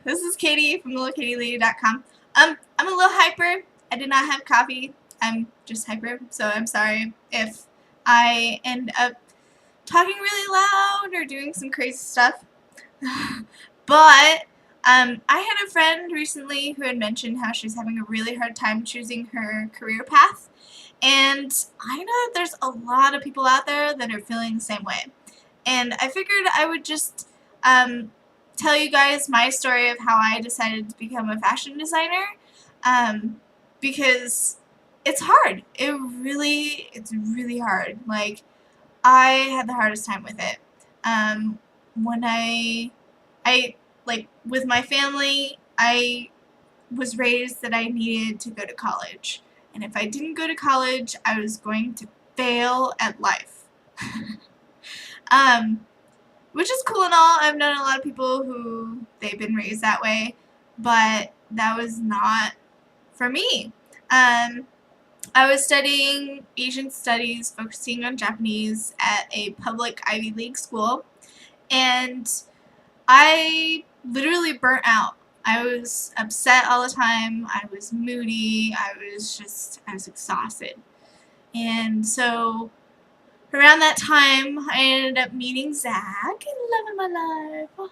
This is Katie from littleKatieLady.com. I'm a little hyper. I did not have coffee. I'm just hyper, so I'm sorry if I end up talking really loud or doing some crazy stuff. But I had a friend recently who had mentioned how she's having a really hard time choosing her career path. And I know that there's a lot of people out there that are feeling the same way. And I figured I would just tell you guys my story of how I decided to become a fashion designer, because it's hard. It's really hard. Like, I had the hardest time with it. When like, with my family, I was raised that I needed to go to college. And if I didn't go to college, I was going to fail at life. Which is cool and all. I've known a lot of people who they've been raised that way, but that was not for me. I was studying Asian studies, focusing on Japanese at a public Ivy League school, and I literally burnt out. I was upset all the time. I was moody. I was exhausted. And so around that time, I ended up meeting Zach and loving my life.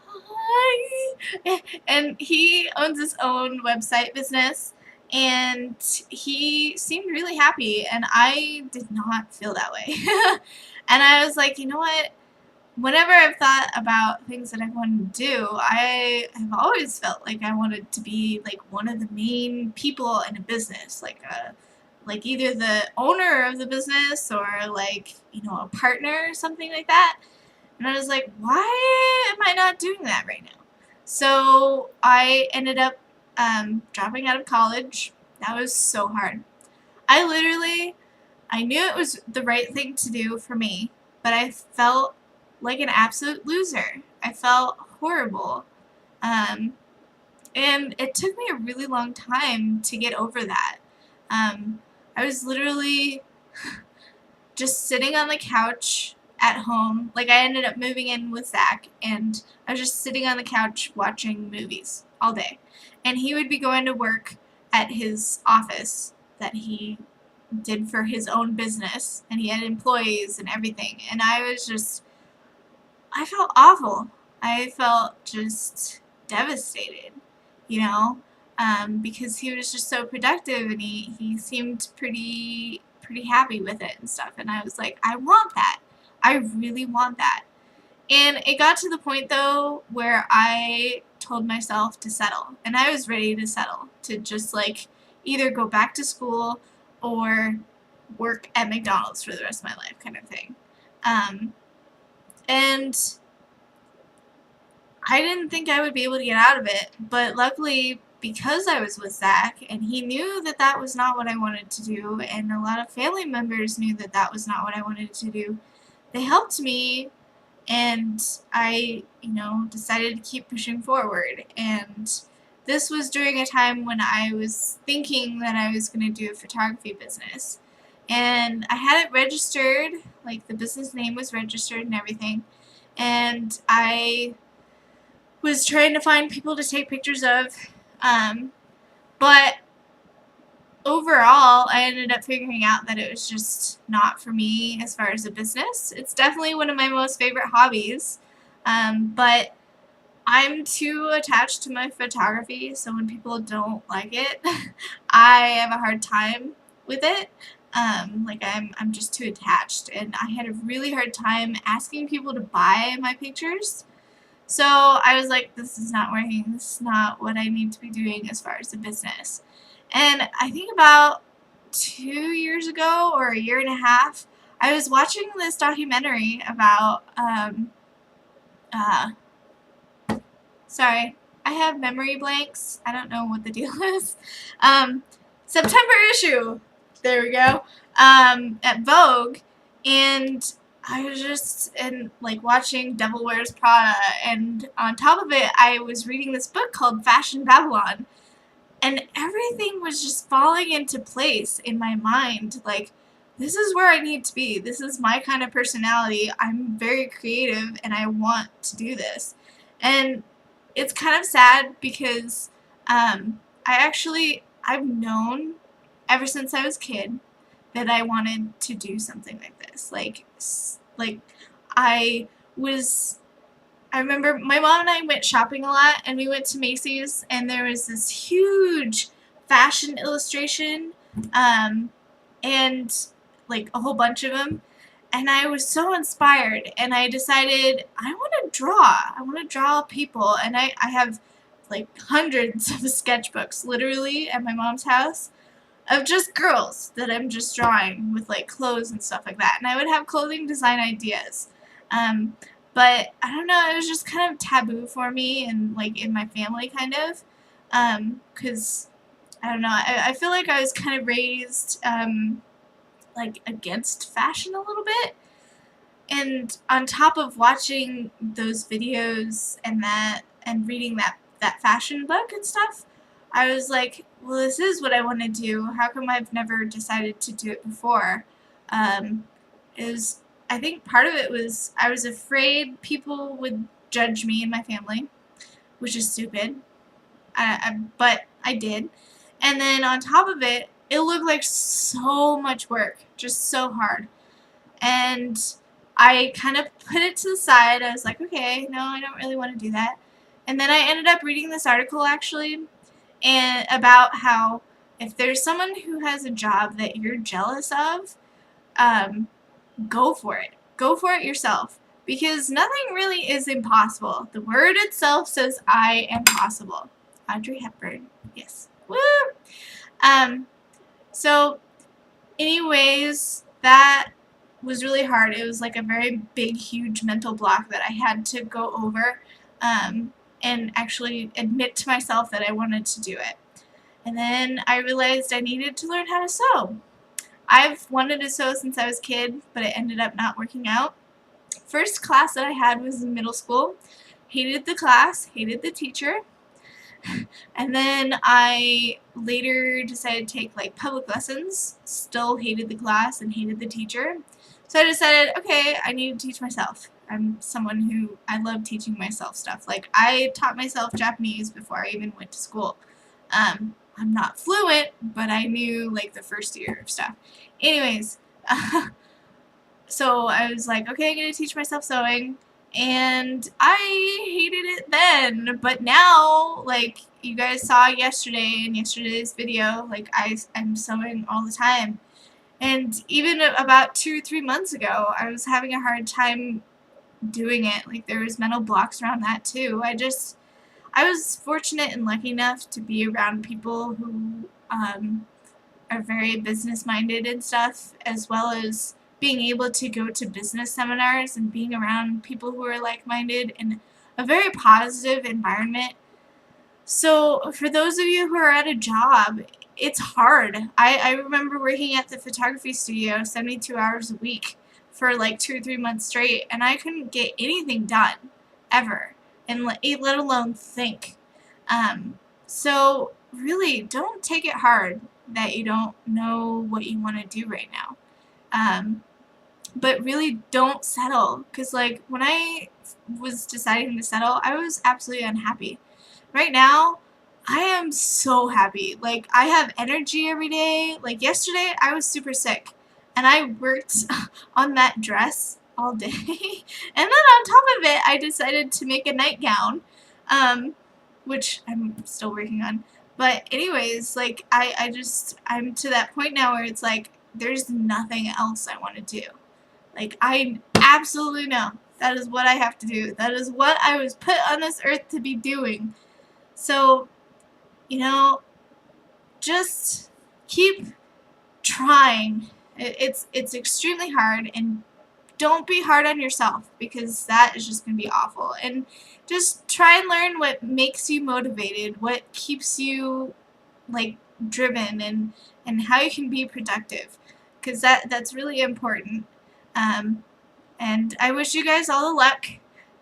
Hi. And he owns his own website business, and he seemed really happy, and I did not feel that way. And I was like, you know what? Whenever I've thought about things that I wanted to do, I have always felt like I wanted to be like one of the main people in a business, like either the owner of the business or like, you know, a partner or something like that. And I was like, why am I not doing that right now? So I ended up dropping out of college. That was so hard. I knew it was the right thing to do for me, but I felt like an absolute loser. I felt horrible. And it took me a really long time to get over that. I was literally just sitting on the couch at home. Like, I ended up moving in with Zach, and I was just sitting on the couch watching movies all day. And he would be going to work at his office that he did for his own business, and he had employees and everything. And I felt awful. I felt just devastated, you know, because he was just so productive, and he seemed pretty happy with it and stuff. And I was like, I want that. I really want that. And it got to the point, though, where I told myself to settle. And I was ready to settle, to just, like, either go back to school or work at McDonald's for the rest of my life, kind of thing. And I didn't think I would be able to get out of it, but luckily, because I was with Zach, and he knew that that was not what I wanted to do, and a lot of family members knew that that was not what I wanted to do, they helped me, and I, you know, decided to keep pushing forward. And this was during a time when I was thinking that I was going to do a photography business. And I had it registered, like the business name was registered and everything, and I was trying to find people to take pictures of, but overall, I ended up figuring out that it was just not for me as far as a business. It's definitely one of my most favorite hobbies, but I'm too attached to my photography, so when people don't like it, I have a hard time with it. Like, I'm just too attached, and I had a really hard time asking people to buy my pictures. So I was like, this is not working. This is not what I need to be doing as far as a business. And I think about 2 years ago or a year and a half, I was watching this documentary about, sorry, I have memory blanks. I don't know what the deal is. September issue, there we go, at Vogue, and I was just like watching Devil Wears Prada, and on top of it, I was reading this book called Fashion Babylon, and everything was just falling into place in my mind. Like, this is where I need to be. This is my kind of personality. I'm very creative, and I want to do this. And it's kind of sad because I've known ever since I was a kid that I wanted to do something like this. Like I was I remember my mom and I went shopping a lot, and we went to Macy's, and there was this huge fashion illustration, and like a whole bunch of them, and I was so inspired, and I decided I want to draw. I want to draw people, and I have like hundreds of sketchbooks literally at my mom's house of just girls that I'm just drawing with like clothes and stuff like that. And I would have clothing design ideas. Um, but I don't know, it was just kind of taboo for me and like in my family kind of. 'Cause I don't know, I feel like I was kind of raised like against fashion a little bit. And on top of watching those videos and reading that fashion book and stuff, I was like, well, this is what I want to do. How come I've never decided to do it before? It was, I think part of it was I was afraid people would judge me and my family, which is stupid. But I did. And then on top of it, it looked like so much work, just so hard. And I kind of put it to the side. I was like, okay, no, I don't really want to do that. And then I ended up reading this article actually, and about how if there's someone who has a job that you're jealous of, um, go for it. Go for it yourself. Because nothing really is impossible. The word itself says, I am possible. Audrey Hepburn. Yes. Woo! So, anyways, that was really hard. It was like a very big, huge mental block that I had to go over and actually admit to myself that I wanted to do it. And then I realized I needed to learn how to sew. I've wanted to sew since I was a kid, but it ended up not working out. First class that I had was in middle school. Hated the class, hated the teacher. And then I later decided to take like public lessons. Still hated the class and hated the teacher. So I decided, okay, I need to teach myself. I'm someone who, I love teaching myself stuff. Like, I taught myself Japanese before I even went to school. I'm not fluent, but I knew like the first year of stuff. Anyways, so I was like, okay, I'm going to teach myself sewing. And I hated it then, but now, like you guys saw yesterday in yesterday's video, like I'm sewing all the time. And even about 2 or 3 months ago, I was having a hard time doing it. Like, there was mental blocks around that too. I was fortunate and lucky enough to be around people who are very business minded and stuff, as well as being able to go to business seminars and being around people who are like-minded in a very positive environment. So for those of you who are at a job, it's hard. I remember working at the photography studio 72 hours a week for like 2 or 3 months straight, and I couldn't get anything done, ever, and let alone think. So really, don't take it hard that you don't know what you want to do right now. But really don't settle, because like when I was deciding to settle, I was absolutely unhappy. Right now, I am so happy. Like, I have energy every day. Like, yesterday, I was super sick, and I worked on that dress all day. And then on top of it, I decided to make a nightgown, which I'm still working on. But anyways, like, I'm to that point now where it's like, there's nothing else I want to do. Like, I absolutely know that is what I have to do. That is what I was put on this earth to be doing. So, you know, just keep trying. It's extremely hard, and don't be hard on yourself, because that is just going to be awful. And just try and learn what makes you motivated, what keeps you like driven, and how you can be productive, because that's really important. And I wish you guys all the luck.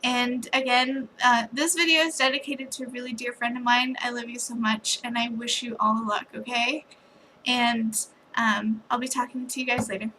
And again, this video is dedicated to a really dear friend of mine. I love you so much, and I wish you all the luck, okay? And I'll be talking to you guys later.